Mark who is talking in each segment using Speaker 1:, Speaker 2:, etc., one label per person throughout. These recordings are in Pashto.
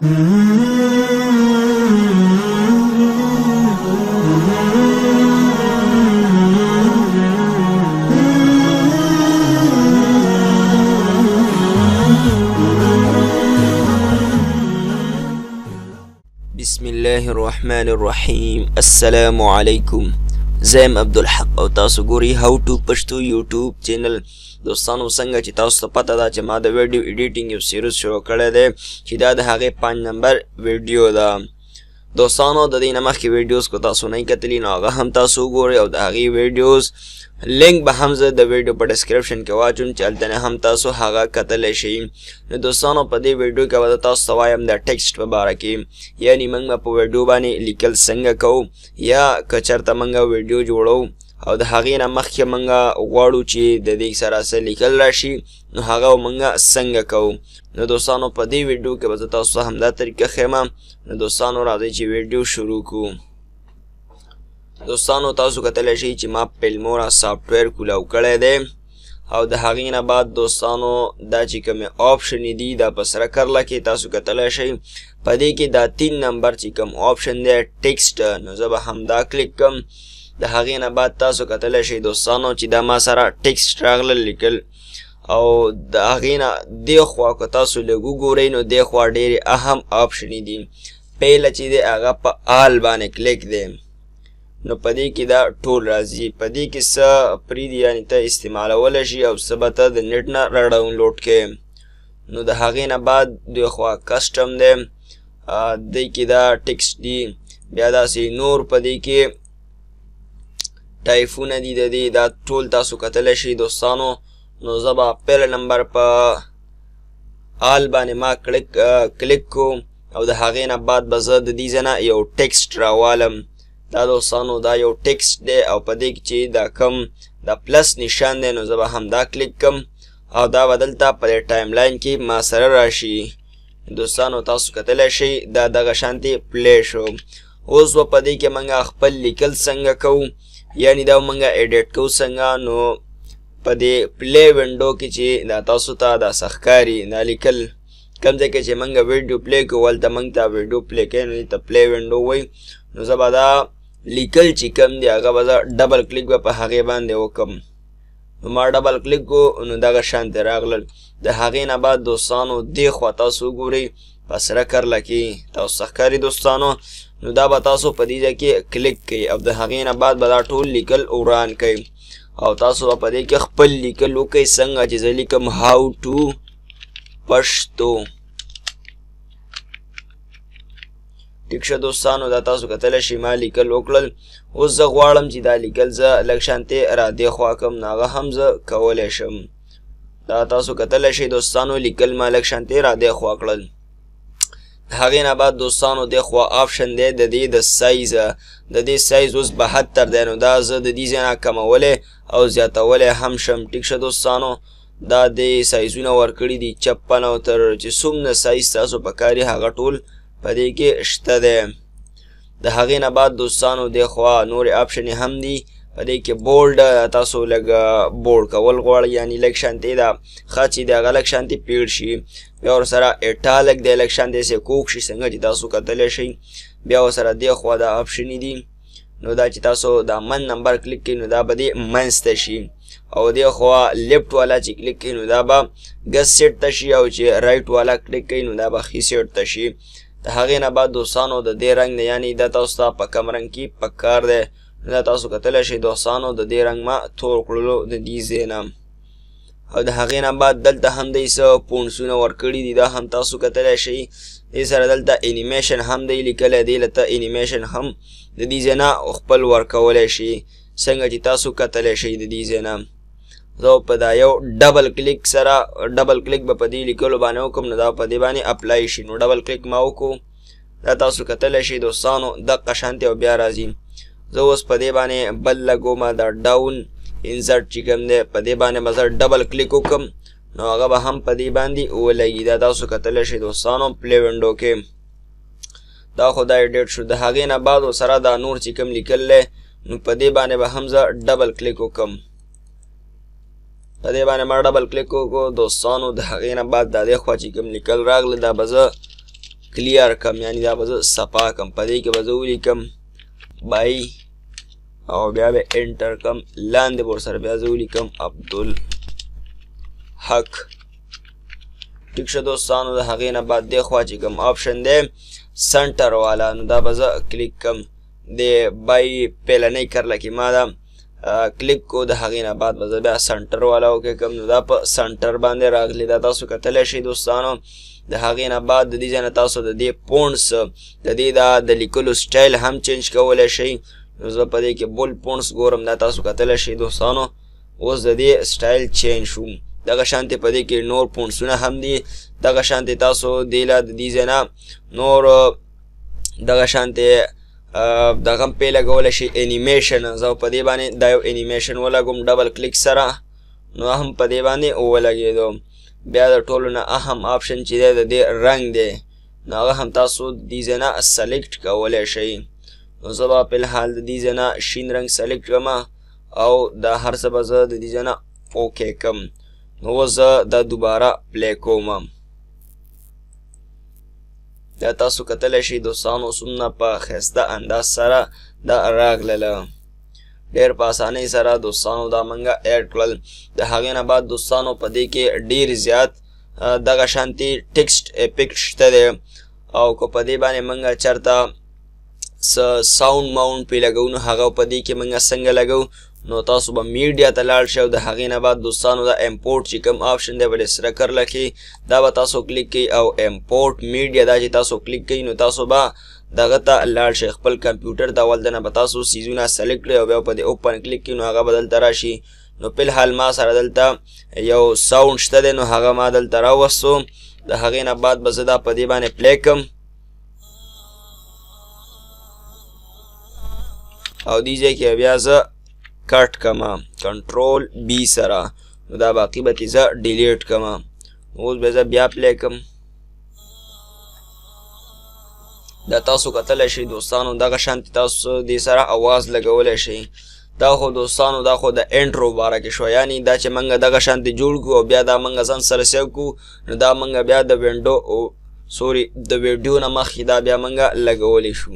Speaker 1: بسم الله الرحمن الرحیم. السلام علیکم. زم عبدالحق او تاسو ګوري هاو ټو پښتو یوټیوب چینل. دوستانو څنګه چې تاسو ته پته ده چې ما د ویډیو ایډیټینګ یو سیریز شروع کړی دی چې دا د هغې 5 نمبر ویډیو ده. دوستانو د دې نه مخکې ویډیوز کو تاسو نه کتلی نو هغه هم تاسو وګورئ او د هغې ویډیوز لینک به هم زه د ویډیو په ډسکرپشن کې واچوم چې هلته نه هم تاسو هغه کتلی شئ. نو دوستانو په دې ویډیو کې به زه تاسو ته وایم د ټیکسټ په باره کې، یعنې موږ به په ویډیو باندې لیکل څنګه کوو یا که چېرته موږ ویډیو جوړو او د هغې نه مخکې موږ غواړو چې د دې سره څه لیکل راشي نو هغه موږ څنګه کوو. نو دوستانو په دې ویډیو کې به زه تاسو ته همدا طریقه ښیم. نو دوستانو راځئ چې ویډیو شروع کړو. دوستانو تاسو کتلی شئ چې ما فلمورا سافټویر کولاو کړی دی او د هغې نه بعد دوستانو دا چې کومې آپشنې دي دا په سره کرله کې تاسو کتلی شئ. په دې کې دا 3 نمبر چې کوم آپشن دی ټیکسټ، نو زه به همدا کلیک کړم. د هغې نه بعد تاسو کتلی شئ دوستانو چې دا ما سره ټیکسټ راغله لیکل او د هغې نه دې خوا که تاسو لږ وګورئ نو دې خوا ډېرې اهم آپشنې دي. پیله چې دی هغه په آل باندې کلیک دی نو په دې کې دا ټول راځي. په دې کې څه پرې دي یعنې ته استعمالولی شي او څه به ته د نیټ نه راډاونلوډ کړې. نو د هغې نه بعد دوی خوا کسټم دی، دې کې دا ټیکسټ دي، بیا داسې نور په دې کې ټایفونه دي د دې دا ټول تاسو کتلی شئ دوستانو. نو زه به پیل نمبر په آل باندې ما کلیک کو او د هغې نه بعد به زه د دې ځای نه یو ټیکسټ راوالم. دا دوستانو دا یو ټیکسټ دی او په دې کې چې دا کم دا پلس نشان دی نو زه به همدا کلیک کم او دا به دلته په دې ټایم لاین کې ما سره راشي. دوستانو تاسو کتلی شئ دا دغه شانتې پلی شو. اوس به په دې کې موږ خپل لیکل څنګه کوو یعنې دا موږ ایډیټ کوو څنګه. نو په دې پلی وینډو کې چې دا تاسو ته دا څه ښکاري دا لیکل کوم ځای کې چې موږ ویډیو پلی کوو هلته موږ ته ویډیو پلی کوي نو دې ته پلی وینډو وایي. نو زه به دا لیکل چې کوم دی هغه به زه ډبل کلیک به په هغې باندې وکړم. نو ما ډبل کلیک کو نو دغه شانتې راغلل. د هغې نه بعد دوستانو دې خوا تاسو وګورئ په سره کرله کې تاسو څه ښکاري دوستانو. نو دا به تاسو په دې ځای کې کلیک کوئ او د هغې نه بعد به دا ټول لیکل وران کوئ او تاسو به په دې کې خپل لیکل وکئ څنګه چې زه لیکم هاو ټو پښتو. ټیک شه دوستانو دا تاسو کتلی شئ ما لیکل وکړل. اوس زه غواړم چې دا لیکل زه لږ شانتې را دې خوا کړم نو هغه هم زه کولی شم. دا تاسو کتلی شئ دوستانو لیکل ما لږ شانتې را دې خوا کړل. د هغې نه بعد دوستانو دې خوا آپشن دی د دې د سایز، د دې سایز اوس 72 دی نو دا زه د دې ځای نه کمولی او زیاتولی هم شم. ټیک شه دوستانو دا دې سایزونه ورکړي دي 56 او تر چې څومره سایز تاسو په کار یې هغه ټول په دې کې شته دی. د هغې نه بعد دوستانو دې خوا نورې آپشنې هم دي. په دې کې بولډ تاسو لږ بولډ کول غواړئ یعنې لږ شانتې دا خط چې دی هغه لږ شانتې پیړ شي. بیا ورسره ایټالک دی لږ شانتې داسې کوږ شي څنګه چې تاسو کتلی شئ. بیا ورسره دې خوا دا آپشنې دي نو دا چې تاسو دا من نمبر کلیک کړئ نو دا به دې منځ ته شي او دې خوا لیفټ والا چې کلیک کړئ نو دا به ګس سیټ ته شي او چې رایټ والا کلیک کړئ نو دا به ښي سیټ ته شي. د هغې نه بعد دوستانو د دې رنګ نه یعنې دا تاسو ته په کم رنګ کې پکار دی. دا تاسو کتلی شئ دوستانو د دې رنګ ما تور کړلو د دې ځای نه او د هغې نه بعد دلته هم دی څه پونسونه ورکړي دي دا هم تاسو کتلی شئ. دې سره دلته انیمیشن هم دی لیکلی دی لته انیمیشن هم د دې ځای نه خپل ورکولی شي څنګه چې تاسو کتلی شئ د دې ځای نه. زه په دا یو ډبل کلیک سره ډبل کلیک به په دې لیکلو باندې وکړم نو دا په دې باندې اپلای شي. نو ډبل کلیک ما وکړو دا تاسو کتلی شئ دوستانو دقه شانتې او بیا راځي. زه اوس په دې باندې بل لګوم دا ډاون انسرټ چې کوم دی په دې باندې به زه ډبل کلیک وکړم نو هغه به هم په دې باندې ولګي. دا تاسو کتلی شئ دوستانو پلی وینډو کې دا خو دا ایډیټ شو. د هغې نه بعد ورسره دا نور چې کوم لیکل دی نو په دې باندې به هم زه ډبل کلیک وکړم. په دې باندې ما ډبل کلیک وکړو دوستانو. د هغې نه بعد د دې خوا چې کوم لیکل راغله دا به زه کلیر کم یعنی دا به زه صفا کم. په دې کې به زه ولیکم بای او بیا به انټر کم. لاندې به ورسره بیا زه ولیکم عبدالحق. ټیک شه دوستانو. د هغې نه بعد دې خوا چې کوم آپشن دی سنټر والا نو دا به زه کلیک کم. د بای پیلنۍ کرله کې ما دا کلیک کو. د هغې نه بعد به زه بیا سنټر والا وکې کم. نو دا په سنټر باندې راغلی. دا تاسو کتلی شئ دوستانو. د هغې نه بعد د دې ځای نه تاسو د دې پونټس د دې د لیکلو سټایل هم چینج کولی شئ. نو زه په دې کې بول پونټس ګورم. دا تاسو کتلی شئ دوستانو. اوس د دې سټایل چینج شو. دغه شانتې په دې کې نور پونټسونه هم دي. دغه شانتې تاسو دې له د دې ځای نه نور دغه شانتې دغه هم پې لګولی شئ انیمیشن. زه په دې باندې دا یو انیمیشن ولګوم ډبل کلیک سره نو هم په دې باندې ولګېدو. بیا د ټولو نه اهم آپشن چې دی د دې رنګ دی نو هغه هم تاسو د دې ځای نه سلیکټ کولی شئ. نو زه به فلحال د دې ځای نه شین رنګ سلیکټ کړم او دا هر څه به زه د دې ځای نه اوکې کړم. نو اوس زه دا دوباره پلی کوم. دا تاسو کتلی شئ دوستانو څومره په ښایسته انداز سره دا راغلله. ډېر په اسانۍ سره دوستانو دا منګه ایډ کړل. د هغې نه بعد دوستانو په دې کې ډېر زیات دغه شانتې ټیکسټ افیکټ شته دی او که په دې باندې منګه چېرته څه ساوند ماونډ پې لګوو نو هغه په دې کې منګه څنګه لګوو نو تاسو به میډیا ته لاړ شئ او د هغې نه بعد دوستانو دا امپورټ چې کوم آپشن دی بل سره کرله کې دا به تاسو کلیک کوئ او امپورټ میډیا دا چې تاسو کلیک کوئ نو تاسو به دغه ته لاړ شئ. خپل کمپیوټر ته اول دنه به تاسو څیزونه سلیکټ کړئ او بیا په دې اوپن کلیک کړئ نو هغه به دلته راشي. نو فلحال ما سره دلته یو ساوند شته دی نو هغه ما دلته راوستو. د هغې نه بعد به زه دا په دې باندې پلی کړم او دې ځای کې بیا زه کټ کړم کنټرول بی سره نو دا باقي به ترې زه ډیلیټ کړم. اوس به زه بیا پلی کړم. دا تاسو کتلی شئ دوستانو دغه شانتې تاسو دې سره اواز لګولی شئ. دا خو دوستانو دا خو د انټرو باره کې شوه یعنې دا چې موږ دغه شانتې جوړ کړو او بیا دا موږ ځان سره سیو کړو نو دا موږ بیا د د ویډیو نه مخکې دا بیا موږ لګولی شو.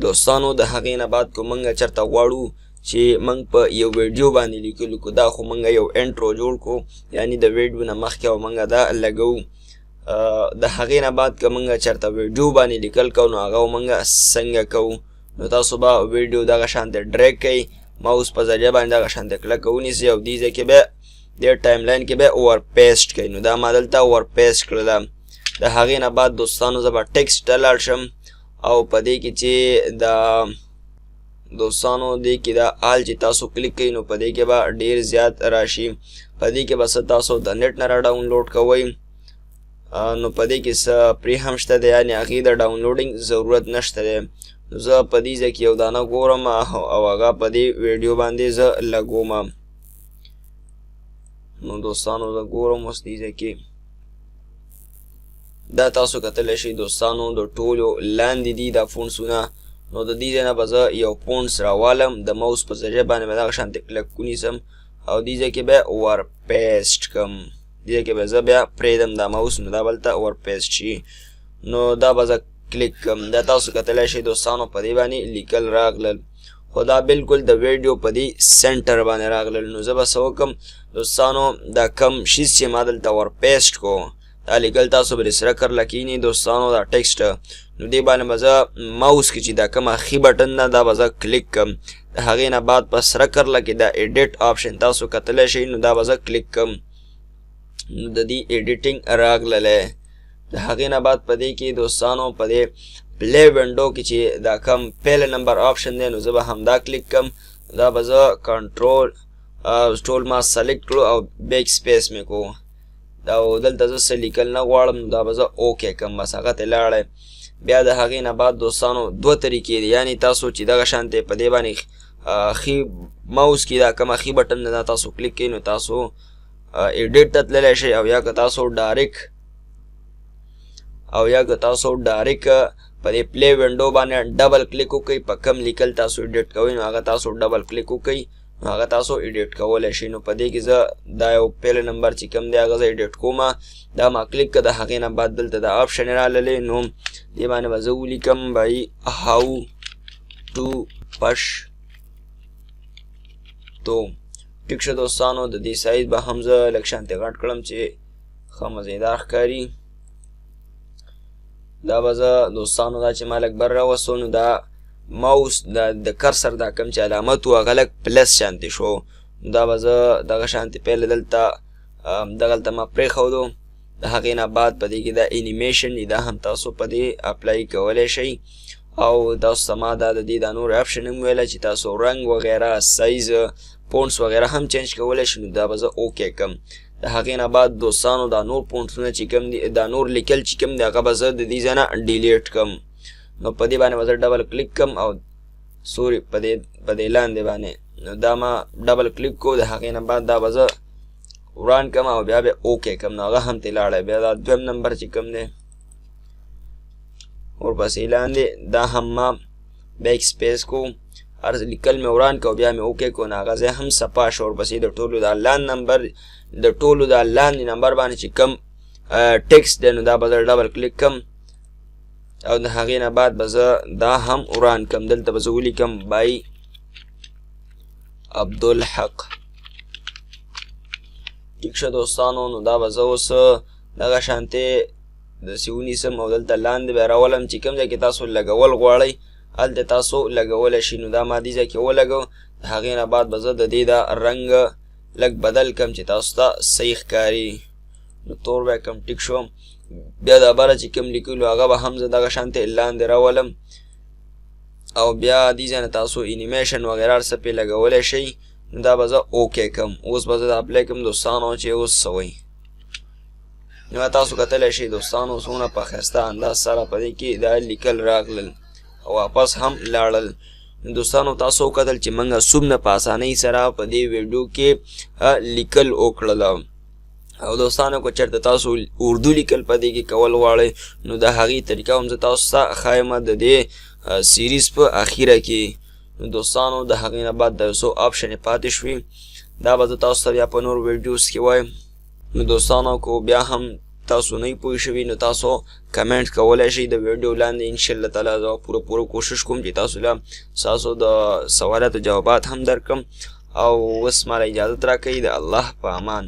Speaker 1: دوستانو د هغې نه بعد که موږ چېرته غواړو چې موږ په یو ویډیو باندې لیکلو کو دا خو موږ یو انټرو جوړ کړو یعنې د ویډیو نه مخکې او موږ دا لګوو. د هغې نه بعد که موږ چېرته ویډیو باندې لیکل کوو نو هغه موږ څنګه کوو نو تاسو به ویډیو دغه شانتې ډریګ کوئ ماوس په ذریعه باندې دغه شانتې کلکه ونیسئ او دې ځای کې به دې ټایم لاین کې به اوور پیسټ کوئ. نو دا ما دلته اوور پیسټ کړله. د هغې نه بعد دوستانو زه به ټیکسټ ته لاړ شم او په دې کې چې دا دوستانو دې کې دا آل چې تاسو کلیک کوئ نو په دې کې به ډېر زیات راشي. په دې کې به څه تاسو د نیټ نه را ډاونلوډ کوئ نو په دې کې څه پرې هم شته دی یعنې هغې د ډاونلوډینګ ضرورت نشته دی. نو زه په دې ځای کې یو دانه ګورم او هغه په دې ویډیو باندې زه لګوم. نو دوستانو زه ګورم اوس دې ځای کې دا تاسو کتلی شئ دوستانو د ټولو لاندې دي دا فونټسونه. نو د دې ځای نه به زه یو فونټس راوالم د ماوس په ذریعه باندې به دغه شانتې کلک ونیسم او دې ځای کې به ور پیسټ کړم. دې کې به زه بیا پرېږدم دا ماوس نو دا به هلته ور پیسټ شي. نو دا به زه کلیک کړم. دا تاسو کتلی شئ دوستانو په دې باندې لیکل راغلل خو دا بالکل د ویډیو په دې سنټر باندې راغلل. نو زه به څه وکړم دوستانو دا کم شیز چې ما دلته ور پیسټ کو دا لیکل تاسو به سره کرله کینی دوستانو دا ټیکسټ نو دې باندې به زه ماوس کې چې دا کوم اخري بټن ده دا به زه کلیک کړم. د هغې نه بعد په سره کرله کې دا ایډیټ آپشن تاسو کتلی شئ نو دا به زه کلیک کړم. نو د دې ایډیټینګ راغللی. د هغې نه بعد په دې کې دوستانو په دې پلی وینډو کې چې دا کم پهله نمبر آپشن دی نو زه به همدا کلیک کړم. دا به زه کنټرول ټول ما سلیکټ کړو او بیک سپیس مې کو دا دلته زه څه لیکل نه غواړم نو دا به زه اوکې کړم بس هغه ته لاړی. بیا د هغې نه بعد دوستانو دوه طریقې دي یعنې تاسو چې دغه شانتې په دې باندې ښي ماوس کې دا کوم ښي بټن دی دا تاسو کلیک کوئ نو تاسو ایډیټ ته تللی شئ او یا که تاسو ډایرکټ په دې پلی وینډو باندې ډبل کلیک وکئ په کم لیکل تاسو ایډیټ کوئ نو هغه تاسو ډبل کلیک وکئ هغه تاسو ایډیټ کولی شئ. نو په دې کې زه دا یو پیل نمبر چې کوم دی هغه زه ایډیټ کوم. دا ما کلیک کړه، د هغې نه بعد دلته دا آپشن راغلی. نو دې باندې به زه ولیکم بای هاو ټو پښتو. ټیک شه دوستانو، د دې سایز به هم زه لږ شانتې غټ کړم چې ښه مزیدار ښکاري. دا به زه دوستانو دا چې ما لږ بر راوستو، نو دا ماوس د کرسر دا کوم چې علامت و هغه لږ پلس شانتې شو. دا به زه دغه شانتې پهله دلته دغلته ما پرېښودو. د هغې نه بعد په دې کې دا انیمیشن دی، دا هم تاسو په دې اپلای کولی شئ. او تاسو ته ما دا د دې دا نور اپشن هم ویله چې تاسو رنګ وغیره، سایز، پونټس وغیره هم چینج کولی شئ. نو دا به زه اوکې کړم. د هغې نه بعد دوستانو دا نور پونټسونه چې کوم دي، دا نور لیکل چې کوم دی هغه به زه د دې ځای نه ډیلیټ کړم. نو په دې باندې به زه ډبل کلیک کړم او سوري په دې لاندې باندې نو دا ما ډبل کلیک کو. د هغې نه بعد دا به زه وران کړم او بیا به اوکې کړم. نو هغه هم ترې لاړی. بیا دا دویم نمبر چې کوم دی ورپسې لاندې دا هم ما بیک سپیس کو، هر لیکل مې وران کو بیا مې اوکې کو. نو هغه ځای هم صفا شو. ورپسې د ټولو دا لاندې نمبر باندې چې کوم ټیکس دی نو دا به زه ډبل کلیک کړم او د هغې نه بعد به زه دا هم وران کړم. دلته به زه ولیکم بای عبدالحق. ټیک شه دوستانو، نو دا به زه اوس دغه شانتې داسې ونیسم او دلته لاندې به راولم. چې کوم ځای کې تاسو لګول غواړئ هلته تاسو لګولی شئ. نو دا ما دې ځای کې ولګو. د هغې نه بعد به زه د دې دا رنګ لږ بدل کړم چې تاسو ته صحیح ښکاري. نو تور به کړم. ټیک شو. بیا دا بره چې کوم لیکلو هغه به هم زه دغه شانتې لاندې راولم او بیا دې ځای نه تاسو انیمیشن وغیره هر څه پرې لګولی شئ. نو دا به زه اوکې کړم. اوس به زه دا اپلای کړم دوستانو چې اوس څه وایي. نو تاسو کتلی شئ دوستانو څومره په ښایسته انداز سره په دې کې دا لیکل راغلل او واپس هم لاړل. دوستانو تاسو وکتل چې موږ څومره په اسانۍ سره په دې ویډیو کې لیکل وکړل. او دوستانو که چېرته تاسو اردو لیکل په دې کې کول غواړئ نو د هغې طریقه هم زه تاسو ته ښایم د دې سیریز په اخیره کې. نو دوستانو د هغې نه بعد د یو څو آپشنې پاتې شوي، دا به زه تاسو ته بیا په نور ویډیوز کې وایم. نو دوستانو که بیا هم تاسو نه پوه شوي نو تاسو کمنټ کولی شئ د ویډیو لاندې. انشاءالله تعالی زه پوره کوشش کوم چې تاسو له ستاسو د سوالاتو جوابات هم درکړم. او اوس ماله اجازت راکوئ. د الله په امان.